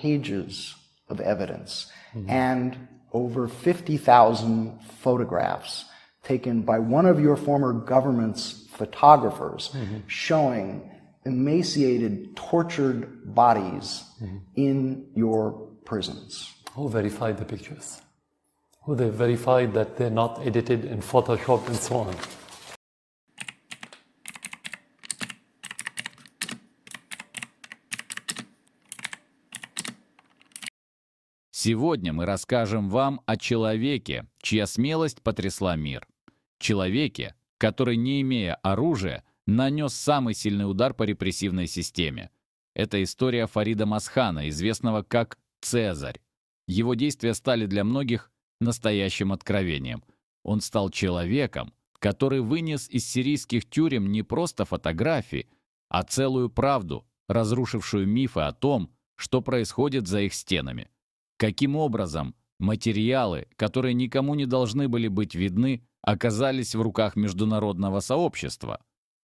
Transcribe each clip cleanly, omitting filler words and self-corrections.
pages of evidence and over 50,000 photographs taken by one of your former government's photographers showing emaciated, tortured bodies in your prisons. Who verified the pictures? Who they verified that they're not edited and photoshopped and so on? Сегодня мы расскажем вам о человеке, чья смелость потрясла мир. Человеке, который, не имея оружия, нанес самый сильный удар по репрессивной системе. Это история Фарида Масхана, известного как Цезарь. Его действия стали для многих настоящим откровением. Он стал человеком, который вынес из сирийских тюрем не просто фотографии, а целую правду, разрушившую мифы о том, что происходит за их стенами. Каким образом материалы, которые никому не должны были быть видны, оказались в руках международного сообщества?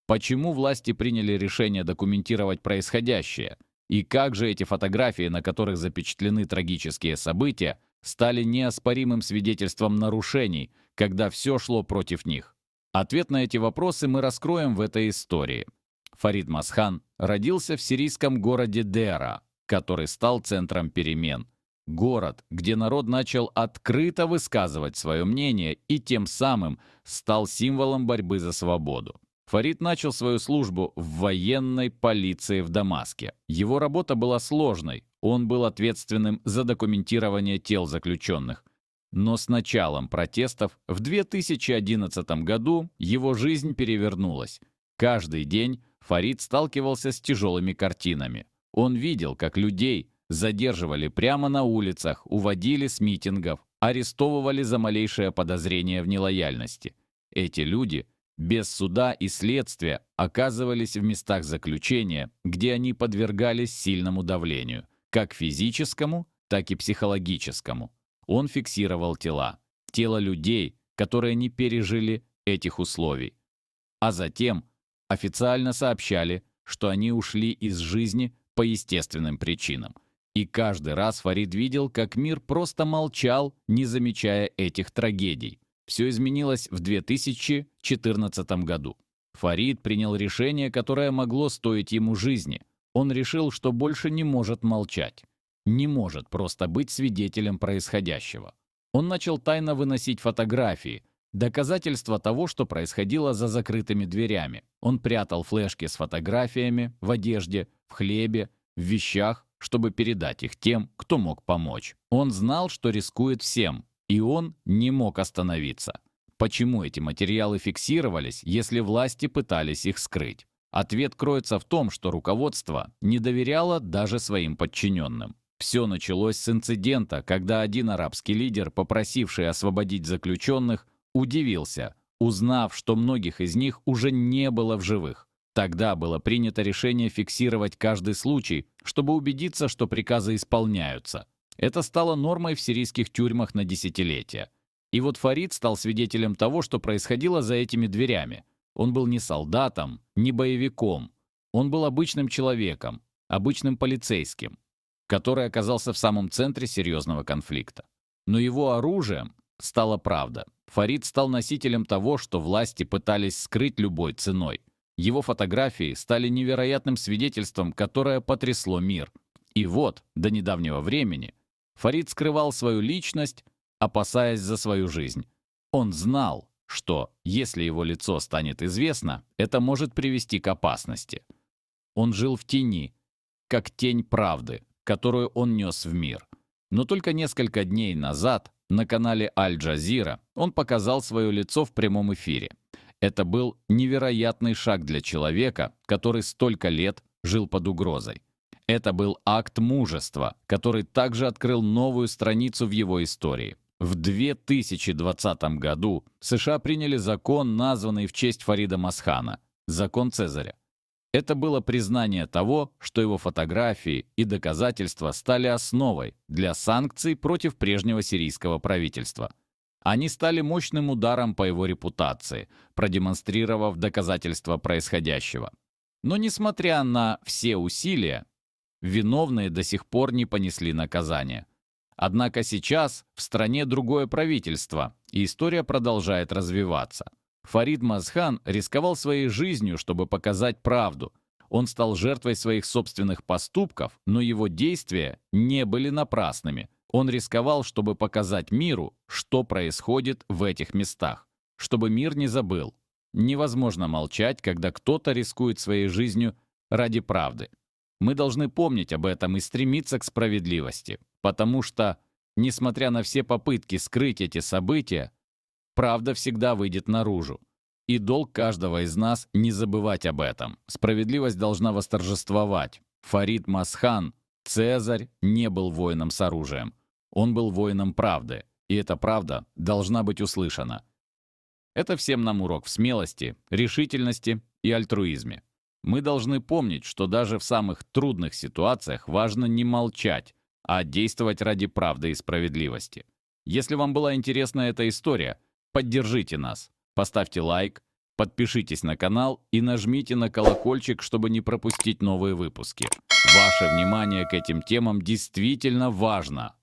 Почему власти приняли решение документировать происходящее? И как же эти фотографии, на которых запечатлены трагические события, стали неоспоримым свидетельством нарушений, когда все шло против них? Ответ на эти вопросы мы раскроем в этой истории. Фарид Масхан родился в сирийском городе Дера, который стал центром перемен. Город, где народ начал открыто высказывать свое мнение и тем самым стал символом борьбы за свободу. Фарид начал свою службу в военной полиции в Дамаске. Его работа была сложной, он был ответственным за документирование тел заключенных. Но с началом протестов в 2011 году его жизнь перевернулась. Каждый день Фарид сталкивался с тяжелыми картинами. Он видел, как людей задерживали прямо на улицах, уводили с митингов, арестовывали за малейшее подозрение в нелояльности. Эти люди без суда и следствия оказывались в местах заключения, где они подвергались сильному давлению, как физическому, так и психологическому. Он фиксировал тела людей, которые не пережили этих условий. А затем официально сообщали, что они ушли из жизни по естественным причинам. И каждый раз Фарид видел, как мир просто молчал, не замечая этих трагедий. Все изменилось в 2014 году. Фарид принял решение, которое могло стоить ему жизни. Он решил, что больше не может молчать. Не может просто быть свидетелем происходящего. Он начал тайно выносить фотографии, доказательства того, что происходило за закрытыми дверями. Он прятал флешки с фотографиями в одежде, в хлебе, в вещах, чтобы передать их тем, кто мог помочь. Он знал, что рискует всем, и он не мог остановиться. Почему эти материалы фиксировались, если власти пытались их скрыть? Ответ кроется в том, что руководство не доверяло даже своим подчиненным. Все началось с инцидента, когда один арабский лидер, попросивший освободить заключенных, удивился, узнав, что многих из них уже не было в живых. Тогда было принято решение фиксировать каждый случай, чтобы убедиться, что приказы исполняются. Это стало нормой в сирийских тюрьмах на десятилетия. И вот Фарид стал свидетелем того, что происходило за этими дверями. Он был не солдатом, не боевиком. Он был обычным человеком, обычным полицейским, который оказался в самом центре серьезного конфликта. Но его оружием стала правда. Фарид стал носителем того, что власти пытались скрыть любой ценой. Его фотографии стали невероятным свидетельством, которое потрясло мир. И вот, до недавнего времени, Фарид скрывал свою личность, опасаясь за свою жизнь. Он знал, что, если его лицо станет известно, это может привести к опасности. Он жил в тени, как тень правды, которую он нес в мир. Но только несколько дней назад на канале Аль-Джазира он показал свое лицо в прямом эфире. Это был невероятный шаг для человека, который столько лет жил под угрозой. Это был акт мужества, который также открыл новую страницу в его истории. В 2020 году США приняли закон, названный в честь Фарида Масхана – закон Цезаря. Это было признание того, что его фотографии и доказательства стали основой для санкций против прежнего сирийского правительства. Они стали мощным ударом по его репутации, продемонстрировав доказательства происходящего. Но несмотря на все усилия, виновные до сих пор не понесли наказания. Однако сейчас в стране другое правительство, и история продолжает развиваться. Фарид Мазхан рисковал своей жизнью, чтобы показать правду. Он стал жертвой своих собственных поступков, но его действия не были напрасными. Он рисковал, чтобы показать миру, что происходит в этих местах, чтобы мир не забыл. Невозможно молчать, когда кто-то рискует своей жизнью ради правды. Мы должны помнить об этом и стремиться к справедливости, потому что, несмотря на все попытки скрыть эти события, правда всегда выйдет наружу. И долг каждого из нас не забывать об этом. Справедливость должна восторжествовать. Фарид Мазхан, Цезарь, не был воином с оружием. Он был воином правды, и эта правда должна быть услышана. Это всем нам урок в смелости, решительности и альтруизме. Мы должны помнить, что даже в самых трудных ситуациях важно не молчать, а действовать ради правды и справедливости. Если вам была интересна эта история, поддержите нас. Поставьте лайк, подпишитесь на канал и нажмите на колокольчик, чтобы не пропустить новые выпуски. Ваше внимание к этим темам действительно важно.